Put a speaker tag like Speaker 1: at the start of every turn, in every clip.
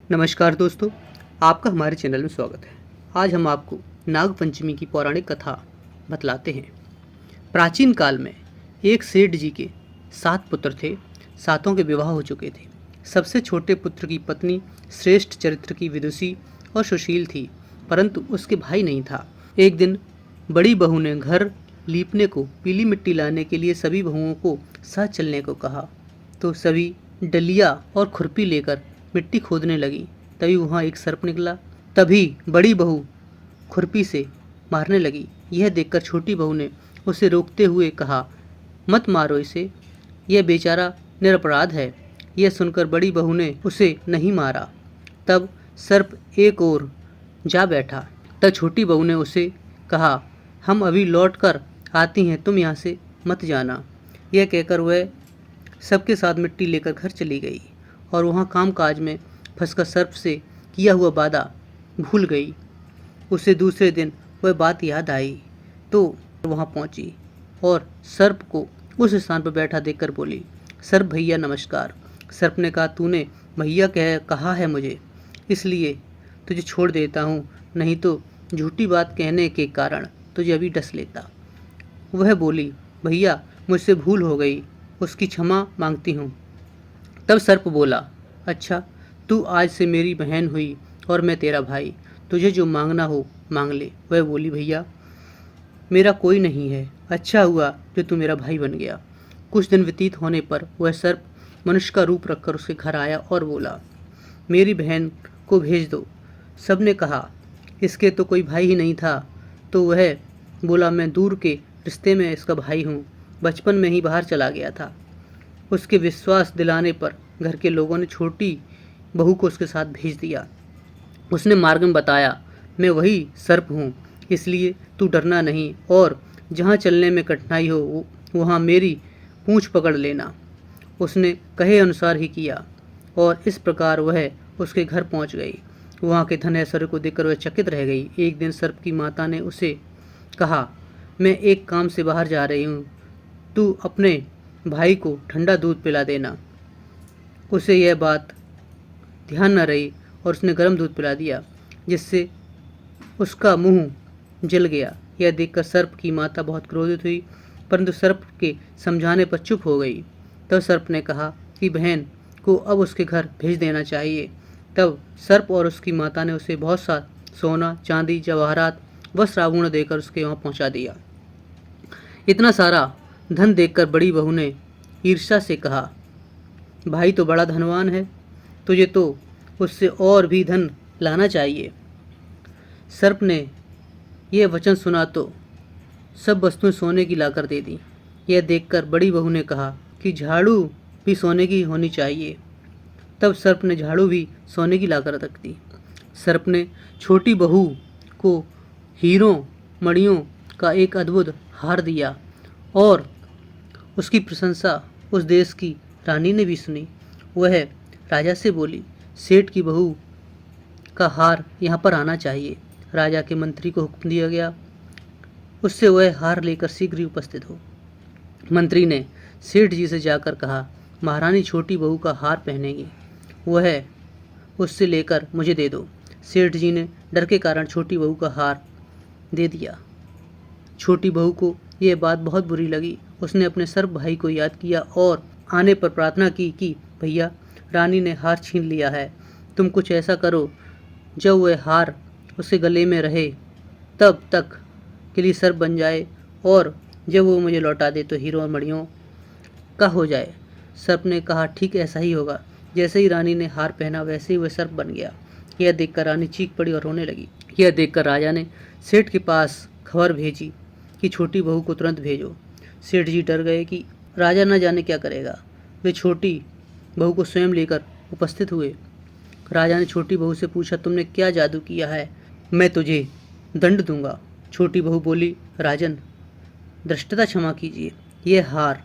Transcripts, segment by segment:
Speaker 1: नमस्कार दोस्तों, आपका हमारे चैनल में स्वागत है। आज हम आपको नाग पंचमी की पौराणिक कथा बतलाते हैं। प्राचीन काल में एक सेठ जी के 7 पुत्र थे। सातों के विवाह हो चुके थे। सबसे छोटे पुत्र की पत्नी श्रेष्ठ चरित्र की विदुषी और सुशील थी, परंतु उसके भाई नहीं था। एक दिन बड़ी बहू ने घर लीपने को पीली मिट्टी लाने के लिए सभी बहुओं को साथ चलने को कहा, तो सभी डलिया और खुरपी लेकर मिट्टी खोदने लगी। तभी वहाँ एक सर्प निकला। तभी बड़ी बहू खुरपी से मारने लगी। यह देखकर छोटी बहू ने उसे रोकते हुए कहा, मत मारो इसे, यह बेचारा निरपराध है। यह सुनकर बड़ी बहू ने उसे नहीं मारा। तब सर्प एक ओर जा बैठा। तब छोटी बहू ने उसे कहा, हम अभी लौट कर आती हैं, तुम यहाँ से मत जाना। यह कहकर वह सबके साथ मिट्टी लेकर घर चली गई और वहाँ काम काज में फंसकर सर्प से किया हुआ वादा भूल गई। उसे दूसरे दिन वह बात याद आई तो वहाँ पहुँची और सर्प को उस स्थान पर बैठा देखकर बोली, सर्प भैया नमस्कार। सर्प ने कहा, तूने भैया कहा है मुझे, इसलिए तुझे छोड़ देता हूँ, नहीं तो झूठी बात कहने के कारण तुझे अभी डस लेता। वह बोली, भैया मुझसे भूल हो गई, उसकी क्षमा मांगती हूँ। तब सर्प बोला, अच्छा तू आज से मेरी बहन हुई और मैं तेरा भाई, तुझे जो मांगना हो मांग ले। वह बोली, भैया मेरा कोई नहीं है, अच्छा हुआ जो तू मेरा भाई बन गया। कुछ दिन व्यतीत होने पर वह सर्प मनुष्य का रूप रखकर उसके घर आया और बोला, मेरी बहन को भेज दो। सबने कहा, इसके तो कोई भाई ही नहीं था। तो वह बोला, मैं दूर के रिश्ते में इसका भाई हूँ, बचपन में ही बाहर चला गया था। उसके विश्वास दिलाने पर घर के लोगों ने छोटी बहू को उसके साथ भेज दिया। उसने मार्ग में बताया, मैं वही सर्प हूँ, इसलिए तू डरना नहीं और जहाँ चलने में कठिनाई हो वहाँ मेरी पूँछ पकड़ लेना। उसने कहे अनुसार ही किया और इस प्रकार वह उसके घर पहुँच गई। वहाँ के धन ऐश्वर्य को देखकर वह चकित रह गई। एक दिन सर्प की माता ने उसे कहा, मैं एक काम से बाहर जा रही हूँ, तू अपने भाई को ठंडा दूध पिला देना। उसे यह बात ध्यान न रही और उसने गर्म दूध पिला दिया, जिससे उसका मुंह जल गया। यह देखकर सर्प की माता बहुत क्रोधित हुई, परंतु सर्प के समझाने पर चुप हो गई। तब सर्प ने कहा कि बहन को अब उसके घर भेज देना चाहिए। तब सर्प और उसकी माता ने उसे बहुत सा सोना, चांदी, जवाहरात, वस्त्र आभूषण देकर उसके वहाँ पहुँचा दिया। इतना सारा धन देखकर बड़ी बहू ने ईर्ष्या से कहा, भाई तो बड़ा धनवान है, तुझे तो उससे और भी धन लाना चाहिए। सर्प ने यह वचन सुना तो सब वस्तुएं सोने की लाकर दे दी। यह देखकर बड़ी बहू ने कहा कि झाड़ू भी सोने की होनी चाहिए। तब सर्प ने झाड़ू भी सोने की लाकर रख दी। सर्प ने छोटी बहू को हीरों मणियों का एक अद्भुत हार दिया और उसकी प्रशंसा उस देश की रानी ने भी सुनी। वह राजा से बोली, सेठ की बहू का हार यहाँ पर आना चाहिए। राजा के मंत्री को हुक्म दिया गया, उससे वह हार लेकर शीघ्र ही उपस्थित हो। मंत्री ने सेठ जी से जाकर कहा, महारानी छोटी बहू का हार पहनेगी, वह उससे लेकर मुझे दे दो। सेठ जी ने डर के कारण छोटी बहू का हार दे दिया। छोटी बहू को यह बात बहुत बुरी लगी। उसने अपने सर्प भाई को याद किया और आने पर प्रार्थना की कि भैया रानी ने हार छीन लिया है, तुम कुछ ऐसा करो जब वह हार उसके गले में रहे तब तक के लिए सर्प बन जाए और जब वो मुझे लौटा दे तो हीरों और मणियों का हो जाए। सर्प ने कहा, ठीक ऐसा ही होगा। जैसे ही रानी ने हार पहना वैसे ही वह सर्प बन गया। यह देखकर रानी चीख पड़ी और रोने लगी। यह देखकर राजा ने सेठ के पास खबर भेजी कि छोटी बहू को तुरंत भेजो। सेठ जी डर गए कि राजा न जाने क्या करेगा। वे छोटी बहू को स्वयं लेकर उपस्थित हुए। राजा ने छोटी बहू से पूछा, तुमने क्या जादू किया है, मैं तुझे दंड दूंगा। छोटी बहू बोली, राजन धृष्टता क्षमा कीजिए, यह हार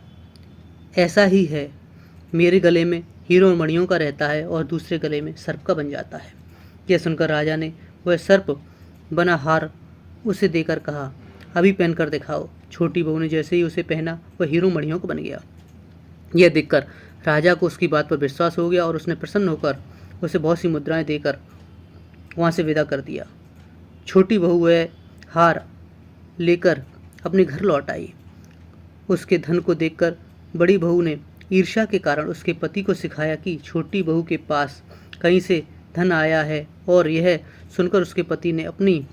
Speaker 1: ऐसा ही है, मेरे गले में हीरों और मणियों का रहता है और दूसरे गले में सर्प का बन जाता है। यह सुनकर राजा ने वह सर्प बना हार उसे देकर कहा, अभी पहनकर दिखाओ। छोटी बहू ने जैसे ही उसे पहना वह हीरों मणियों को बन गया। यह देखकर राजा को उसकी बात पर विश्वास हो गया और उसने प्रसन्न होकर उसे बहुत सी मुद्राएं देकर वहाँ से विदा कर दिया। छोटी बहू वह हार लेकर अपने घर लौट आई। उसके धन को देखकर बड़ी बहू ने ईर्ष्या के कारण उसके पति को सिखाया कि छोटी बहू के पास कहीं से धन आया है, और यह सुनकर उसके पति ने अपनी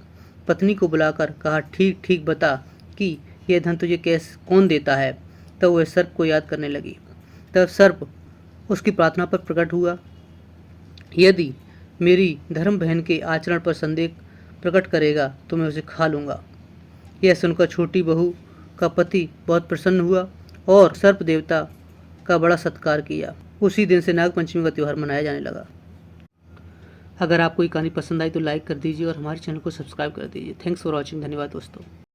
Speaker 1: पत्नी को बुलाकर कहा, ठीक ठीक बता कि यह धन तुझे कौन देता है। तब वह सर्प को याद करने लगी। तब सर्प उसकी प्रार्थना पर प्रकट हुआ, यदि मेरी धर्म बहन के आचरण पर संदेह प्रकट करेगा तो मैं उसे खा लूँगा। यह सुनकर छोटी बहू का पति बहुत प्रसन्न हुआ और सर्प देवता का बड़ा सत्कार किया। उसी दिन से नागपंचमी का त्यौहार मनाया जाने लगा। अगर आपको ये कहानी पसंद आई तो लाइक कर दीजिए और हमारे चैनल को सब्सक्राइब कर दीजिए। Thanks for watching. धन्यवाद दोस्तों।